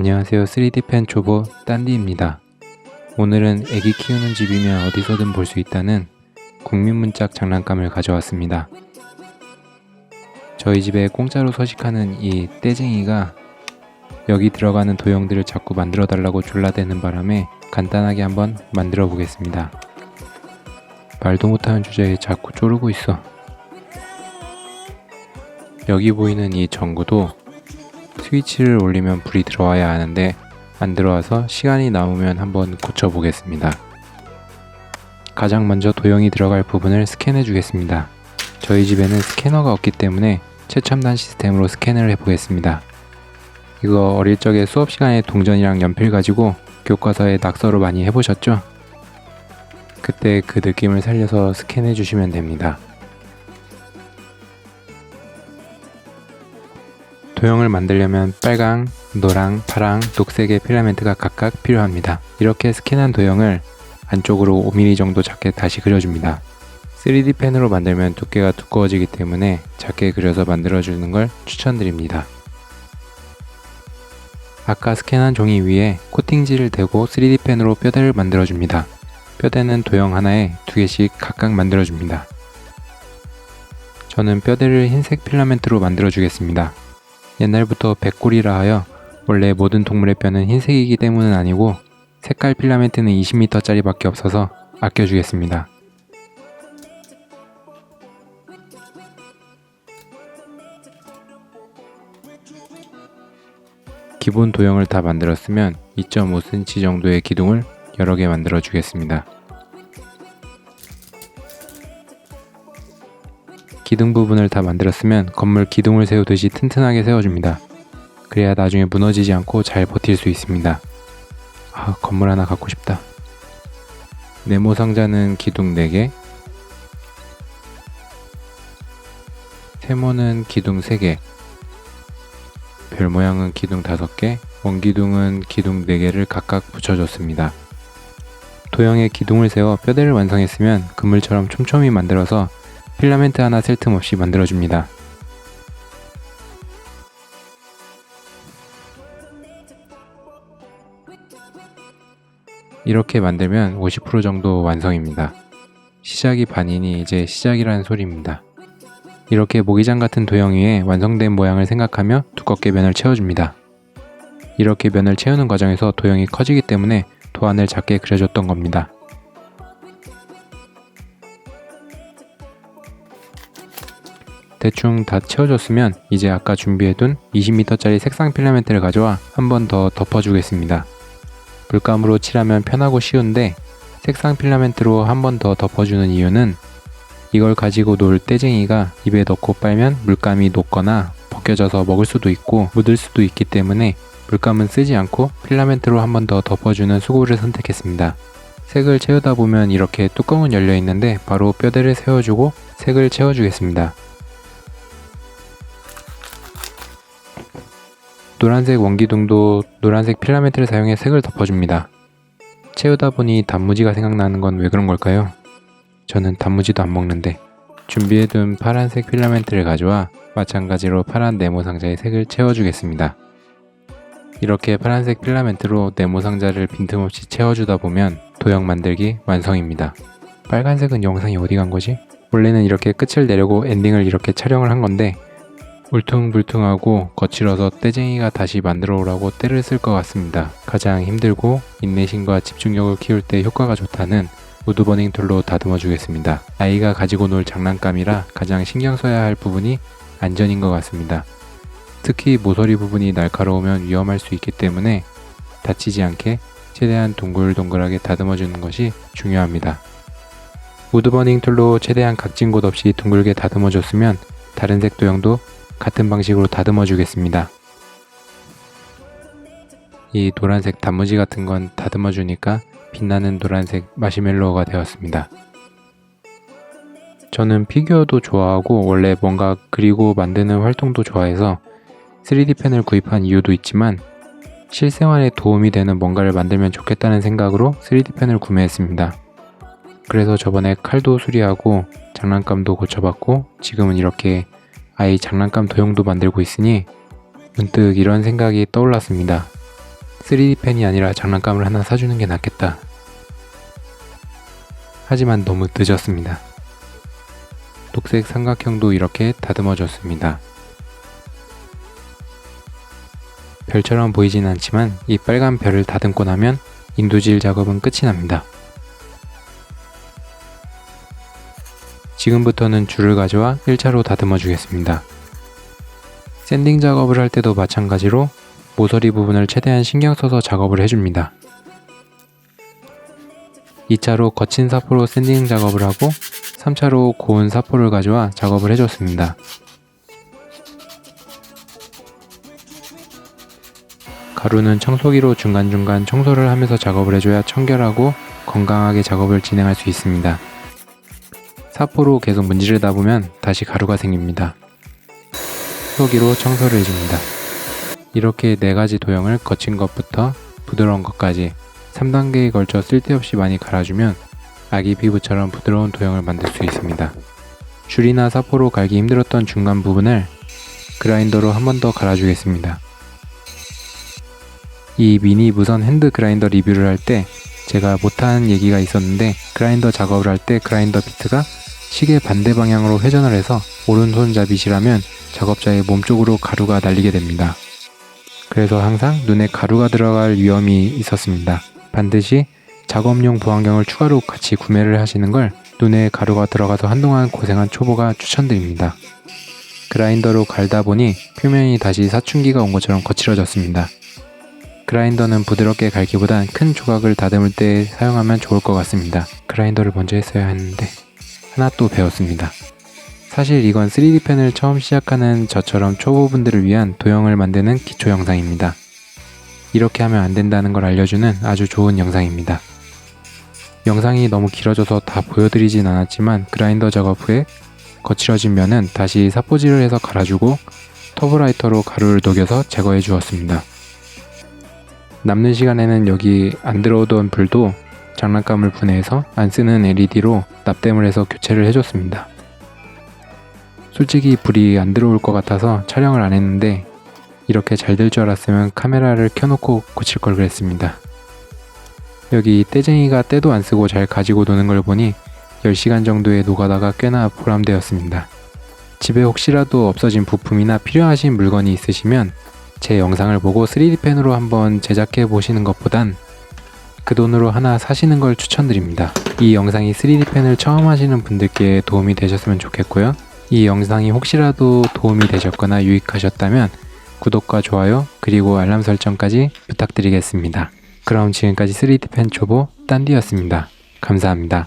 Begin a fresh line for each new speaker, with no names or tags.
안녕하세요. 3D 펜 초보 딴디입니다. 오늘은 애기 키우는 집이면 어디서든 볼 수 있다는 국민문짝 장난감을 가져왔습니다. 저희 집에 공짜로 서식하는 이 떼쟁이가 여기 들어가는 도형들을 자꾸 만들어 달라고 졸라대는 바람에 간단하게 한번 만들어 보겠습니다. 말도 못하는 주제에 자꾸 쪼르고 있어. 여기 보이는 이 전구도 스위치를 올리면 불이 들어와야 하는데 안 들어와서 시간이 남으면 한번 고쳐 보겠습니다. 가장 먼저 도형이 들어갈 부분을 스캔해 주겠습니다. 저희 집에는 스캐너가 없기 때문에 최첨단 시스템으로 스캔을 해 보겠습니다. 이거 어릴 적에 수업 시간에 동전이랑 연필 가지고 교과서에 낙서로 많이 해보셨죠? 그때 그 느낌을 살려서 스캔해 주시면 됩니다. 도형을 만들려면 빨강, 노랑, 파랑, 녹색의 필라멘트가 각각 필요합니다. 이렇게 스캔한 도형을 안쪽으로 5mm 정도 작게 다시 그려줍니다. 3D 펜으로 만들면 두께가 두꺼워지기 때문에 작게 그려서 만들어주는 걸 추천드립니다. 아까 스캔한 종이 위에 코팅지를 대고 3D 펜으로 뼈대를 만들어줍니다. 뼈대는 도형 하나에 2개씩 각각 만들어줍니다. 저는 뼈대를 흰색 필라멘트로 만들어주겠습니다. 옛날부터 백골이라 하여 원래 모든 동물의 뼈는 흰색이기 때문은 아니고 색깔 필라멘트는 20m짜리 밖에 없어서 아껴주겠습니다. 기본 도형을 다 만들었으면 2.5cm 정도의 기둥을 여러 개 만들어 주겠습니다. 기둥 부분을 다 만들었으면 건물 기둥을 세우듯이 튼튼하게 세워줍니다. 그래야 나중에 무너지지 않고 잘 버틸 수 있습니다. 건물 하나 갖고 싶다. 네모 상자는 기둥 4개, 세모는 기둥 3개, 별 모양은 기둥 5개, 원기둥은 기둥 4개를 각각 붙여줬습니다. 도형에 기둥을 세워 뼈대를 완성했으면 그물처럼 촘촘히 만들어서 필라멘트 하나 셀 틈 없이 만들어줍니다. 이렇게 만들면 50% 정도 완성입니다. 시작이 반이니 이제 시작이라는 소리입니다. 이렇게 모기장 같은 도형 위에 완성된 모양을 생각하며 두껍게 면을 채워줍니다. 이렇게 면을 채우는 과정에서 도형이 커지기 때문에 도안을 작게 그려줬던 겁니다. 대충 다 채워줬으면 이제 아까 준비해둔 20m짜리 색상 필라멘트를 가져와 한 번 더 덮어주겠습니다. 물감으로 칠하면 편하고 쉬운데 색상 필라멘트로 한 번 더 덮어주는 이유는 이걸 가지고 놀 떼쟁이가 입에 넣고 빨면 물감이 녹거나 벗겨져서 먹을 수도 있고 묻을 수도 있기 때문에 물감은 쓰지 않고 필라멘트로 한 번 더 덮어주는 수고를 선택했습니다. 색을 채우다 보면 이렇게 뚜껑은 열려 있는데 바로 뼈대를 세워주고 색을 채워주겠습니다. 노란색 원기둥도 노란색 필라멘트를 사용해 색을 덮어줍니다. 채우다 보니 단무지가 생각나는 건 왜 그런 걸까요? 저는 단무지도 안 먹는데. 준비해둔 파란색 필라멘트를 가져와 마찬가지로 파란 네모 상자에 색을 채워주겠습니다. 이렇게 파란색 필라멘트로 네모 상자를 빈틈없이 채워주다 보면 도형 만들기 완성입니다. 빨간색은 영상이 어디 간 거지? 원래는 이렇게 끝을 내려고 엔딩을 이렇게 촬영을 한 건데 울퉁불퉁하고 거칠어서 떼쟁이가 다시 만들어 오라고 떼를 쓸 것 같습니다. 가장 힘들고 인내심과 집중력을 키울 때 효과가 좋다는 우드버닝 툴로 다듬어 주겠습니다. 아이가 가지고 놀 장난감이라 가장 신경 써야 할 부분이 안전인 것 같습니다. 특히 모서리 부분이 날카로우면 위험할 수 있기 때문에 다치지 않게 최대한 동글동글하게 다듬어 주는 것이 중요합니다. 우드버닝 툴로 최대한 각진 곳 없이 둥글게 다듬어 줬으면 다른 색 도형도 같은 방식으로 다듬어 주겠습니다. 이 노란색 단무지 같은 건 다듬어 주니까 빛나는 노란색 마시멜로우가 되었습니다. 저는 피규어도 좋아하고 원래 뭔가 그리고 만드는 활동도 좋아해서 3D 펜을 구입한 이유도 있지만 실생활에 도움이 되는 뭔가를 만들면 좋겠다는 생각으로 3D 펜을 구매했습니다. 그래서 저번에 칼도 수리하고 장난감도 고쳐봤고 지금은 이렇게 아이 장난감 도형도 만들고 있으니 문득 이런 생각이 떠올랐습니다. 3D 펜이 아니라 장난감을 하나 사주는 게 낫겠다. 하지만 너무 늦었습니다. 녹색 삼각형도 이렇게 다듬어졌습니다. 별처럼 보이진 않지만 이 빨간 별을 다듬고 나면 인두질 작업은 끝이 납니다. 지금부터는 줄을 가져와 1차로 다듬어 주겠습니다. 샌딩 작업을 할 때도 마찬가지로 모서리 부분을 최대한 신경 써서 작업을 해줍니다. 2차로 거친 사포로 샌딩 작업을 하고 3차로 고운 사포를 가져와 작업을 해줬습니다. 가루는 청소기로 중간중간 청소를 하면서 작업을 해줘야 청결하고 건강하게 작업을 진행할 수 있습니다. 사포로 계속 문지르다 보면 다시 가루가 생깁니다. 청소기로 청소를 해줍니다. 이렇게 4가지 도형을 거친 것부터 부드러운 것까지 3단계에 걸쳐 쓸데없이 많이 갈아주면 아기 피부처럼 부드러운 도형을 만들 수 있습니다. 줄이나 사포로 갈기 힘들었던 중간 부분을 그라인더로 한 번 더 갈아주겠습니다. 이 미니 무선 핸드 그라인더 리뷰를 할 때 제가 못한 얘기가 있었는데, 그라인더 작업을 할 때 그라인더 비트가 시계 반대 방향으로 회전을 해서 오른손잡이시라면 작업자의 몸쪽으로 가루가 날리게 됩니다. 그래서 항상 눈에 가루가 들어갈 위험이 있었습니다. 반드시 작업용 보안경을 추가로 같이 구매를 하시는 걸 눈에 가루가 들어가서 한동안 고생한 초보가 추천드립니다. 그라인더로 갈다 보니 표면이 다시 사춘기가 온 것처럼 거칠어졌습니다. 그라인더는 부드럽게 갈기보단 큰 조각을 다듬을 때 사용하면 좋을 것 같습니다. 그라인더를 먼저 했어야 했는데 하나 또 배웠습니다. 사실 이건 3D 펜을 처음 시작하는 저처럼 초보분들을 위한 도형을 만드는 기초 영상입니다. 이렇게 하면 안 된다는 걸 알려주는 아주 좋은 영상입니다. 영상이 너무 길어져서 다 보여드리진 않았지만, 그라인더 작업 후에 거칠어진 면은 다시 사포질을 해서 갈아주고 터보라이터로 가루를 녹여서 제거해 주었습니다. 남는 시간에는 여기 안 들어오던 불도 장난감을 분해해서 안 쓰는 LED로 납땜을 해서 교체를 해줬습니다. 솔직히 불이 안 들어올 것 같아서 촬영을 안 했는데, 이렇게 잘 될 줄 알았으면 카메라를 켜놓고 고칠 걸 그랬습니다. 여기 떼쟁이가 때도 안 쓰고 잘 가지고 노는 걸 보니 10시간 정도의 노가다가 꽤나 보람되었습니다. 집에 혹시라도 없어진 부품이나 필요하신 물건이 있으시면 제 영상을 보고 3D 펜으로 한번 제작해 보시는 것보단 그 돈으로 하나 사시는 걸 추천드립니다. 이 영상이 3D 펜을 처음 하시는 분들께 도움이 되셨으면 좋겠고요. 이 영상이 혹시라도 도움이 되셨거나 유익하셨다면 구독과 좋아요 그리고 알람 설정까지 부탁드리겠습니다. 그럼 지금까지 3D 펜 초보 딴디였습니다. 감사합니다.